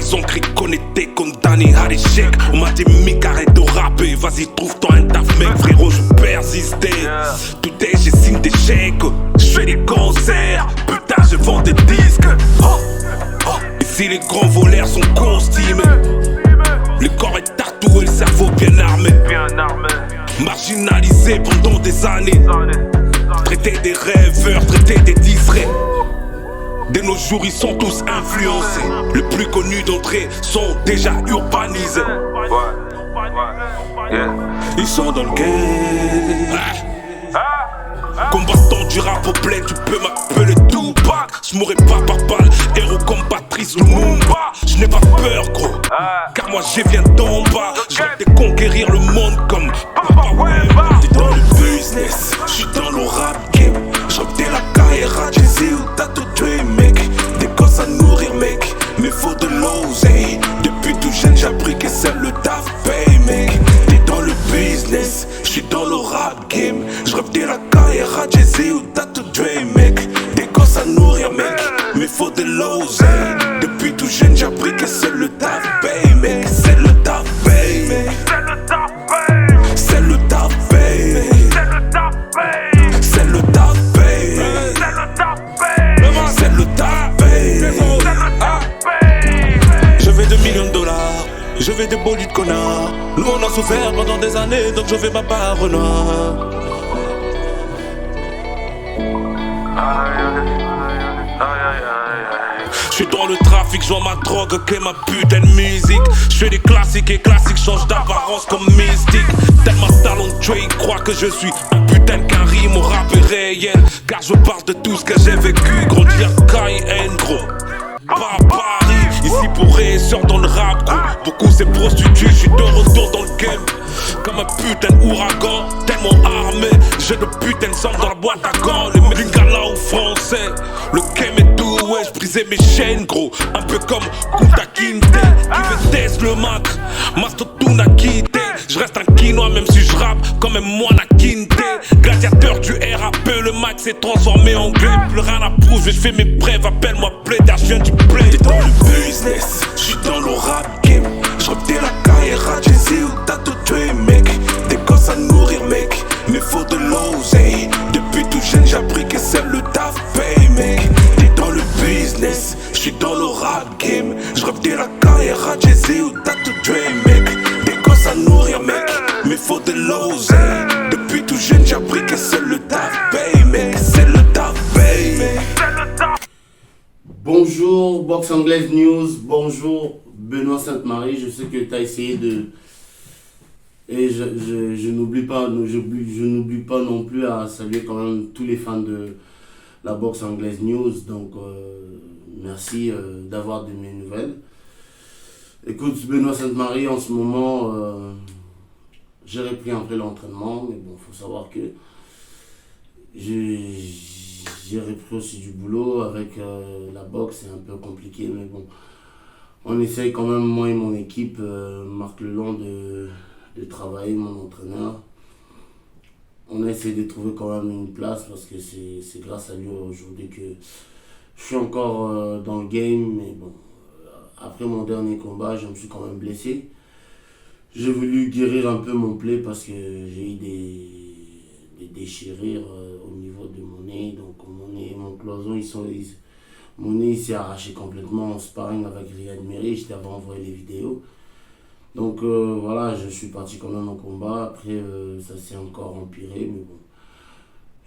Ils ont cru qu'on était condamné à l'échec. On m'a dit mec arrête de rapper, vas-y trouve-toi un taf mec. Frérot je persistais, tout est j'ai signe des chèques. Je fais des concerts, putain je vends des disques. Ici les grands voleurs sont constimés. Le corps est tatoué, le cerveau bien armé. Marginalisé pendant des années. Traité des rêveurs, traité des discrets. De nos jours ils sont tous influencés. Les plus connus d'entre eux sont déjà urbanisés. Ils sont dans le game. Combattant du rap au bled, tu peux m'appeler Tupac. Je mourrai pas par balle, héros comme Patrice Lumumba. Je n'ai pas peur gros, car moi je viens d'en bas. Je rêve de conquérir le monde comme Papa Wemba. T'es dans le business, je suis dans le rap game. Je rêve de la carrière à Jay-Z ou Tattoo Dream mec. Des gosses à nourrir mec, mais faut de l'oseille. Depuis tout jeune j'ai appris que c'est le taf paye mec. T'es dans le business, je suis dans le rap game. Je rêve de la carrière à Jay-Z ou Tattoo Dream mec. Des gosses à nourrir mec, mais faut de l'oseille. Depuis tout jeune j'ai appris que c'est le taf paye mec. C'est le taf paye mec. C'est le taf paye mec. C'est le taf paye mec. C'est le taf paye. Je veux 2 millions de dollars, je veux des bolides connards. Nous on a souffert pendant des années, donc je vais ma part Renard. Je suis dans le trafic, je vois ma drogue, que ma putain de musique. Je fais des classiques et classiques changent d'apparence comme mystique. Tellement talentueux, ils croient que je suis un putain de carry. Mon rap est réel, car je parle de tout ce que j'ai vécu. Grandir KN gros, pas à Paris. Ici pour réussir dans le rap gros. Beaucoup c'est prostituées, je suis de retour dans le game. Comme un putain d'ouragan, tellement armé. J'ai de putain de sang dans la boîte à gants. Les lingala au français, le game est tout, ouais, je brisais mes chaînes gros. Un peu comme Kunta Kinte, qui veut test le Mac, Master Tuna Kite. Je reste un quinois même si je rappe comme un moine à Kinte. Gladiateur du RAP, le Mac s'est transformé en game. Plus rien à prouver, je fais mes preuves, appelle-moi Playdar, je viens du play. T'es dans le business, je suis dans le rap game. Je rappe de la carrière à Jay-Z ou Tattoo Dream mec. Des gosses à nourrir mec, mais faut de l'oseille. Depuis tout jeune j'ai appris que c'est le taf paye mec. T'es dans le business, je suis dans le rap game. Je rappe de la carrière à Jay-Z ou Tattoo Dream mec. Des gosses à nourrir mec, mais faut de l'oseille. Depuis tout jeune j'ai appris que c'est le taf paye mec. C'est le taf paye mec. Bonjour Box Anglaise News, bonjour Benoît Sainte-Marie. Je sais que tu as essayé de... Et je n'oublie pas non plus à saluer quand même tous les fans de la Box Anglaise News. Donc merci d'avoir de mes nouvelles. Écoute Benoît Sainte-Marie, en ce moment j'ai repris un peu l'entraînement, mais bon, faut savoir que j'ai repris aussi du boulot avec la boxe, c'est un peu compliqué, mais bon, on essaye quand même, moi et mon équipe, Marc Lelon, de travailler, mon entraîneur. On a essayé de trouver quand même une place parce que c'est grâce à lui aujourd'hui que je suis encore dans le game, mais bon, après mon dernier combat, je me suis quand même blessé. J'ai voulu guérir un peu mon plaie parce que j'ai eu des déchirures au niveau de mon nez, donc mon cloison, mon nez s'est arraché complètement en sparring avec Riyad Meri. Je t'avais envoyé les vidéos. Donc voilà, je suis parti quand même au combat. Après, ça s'est encore empiré, mais bon.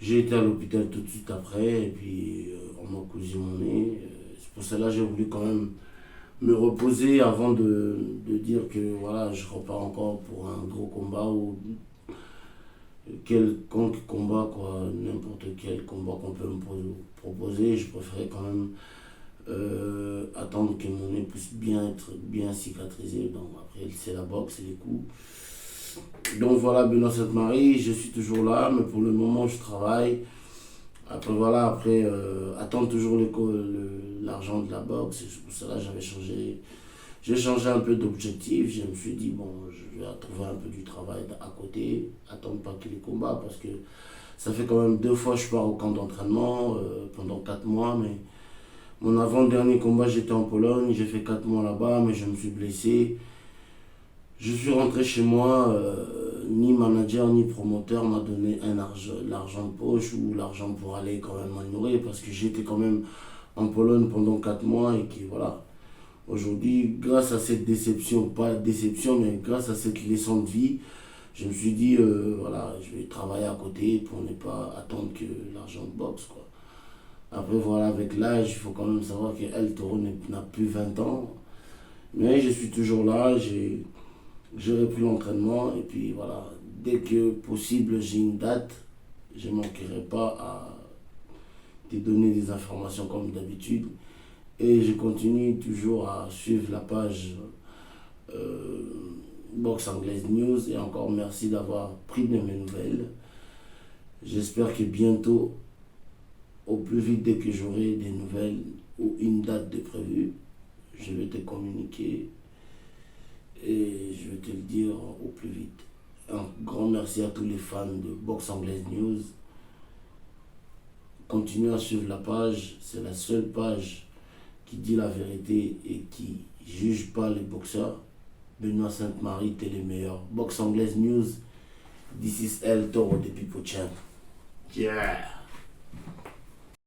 J'ai été à l'hôpital tout de suite après, et puis on m'a cousu mon nez. C'est pour cela que j'ai voulu quand même me reposer avant de dire que voilà, je repars encore pour un gros combat ou quelconque combat, quoi, n'importe quel combat qu'on peut me proposer. Je préférais quand même Attendre que mon nez puisse bien être bien cicatrisé. Donc après, c'est la boxe, c'est les coups. Donc voilà, Benoît Sainte-Marie, je suis toujours là, mais pour le moment, je travaille. Après, voilà, attendre toujours l'argent de la boxe. C'est pour cela que j'avais changé. J'ai changé un peu d'objectif. Je me suis dit, bon, je vais trouver un peu du travail à côté, attendre pas que les combats, parce que ça fait quand même 2 fois que je pars au camp d'entraînement pendant 4 mois. Mais mon avant-dernier combat, j'étais en Pologne, j'ai fait 4 mois là-bas, mais je me suis blessé. Je suis rentré chez moi, ni manager ni promoteur m'a donné l'argent de poche ou l'argent pour aller quand même me nourrir, parce que j'étais quand même en Pologne pendant 4 mois et que voilà. Aujourd'hui, grâce à cette déception, pas déception, mais grâce à cette leçon de vie, je me suis dit, voilà, je vais travailler à côté pour ne pas attendre que l'argent de boxe, quoi. Après, voilà, avec l'âge, il faut quand même savoir que El Toro n'a plus 20 ans. Mais je suis toujours là, j'ai repris l'entraînement et puis voilà, dès que possible, j'ai une date, je ne manquerai pas à te donner des informations comme d'habitude. Et je continue toujours à suivre la page Boxe Anglaise News. Et encore merci d'avoir pris de mes nouvelles. J'espère que bientôt, au plus vite, dès que j'aurai des nouvelles ou une date de prévue, je vais te communiquer et je vais te le dire au plus vite. Un grand merci à tous les fans de Boxe Anglaise News. Continuez à suivre la page, c'est la seule page qui dit la vérité et qui juge pas les boxeurs. Benoît Sainte-Marie, t'es le meilleur. Boxe Anglaise News, this is El Toro de People Champ. Yeah!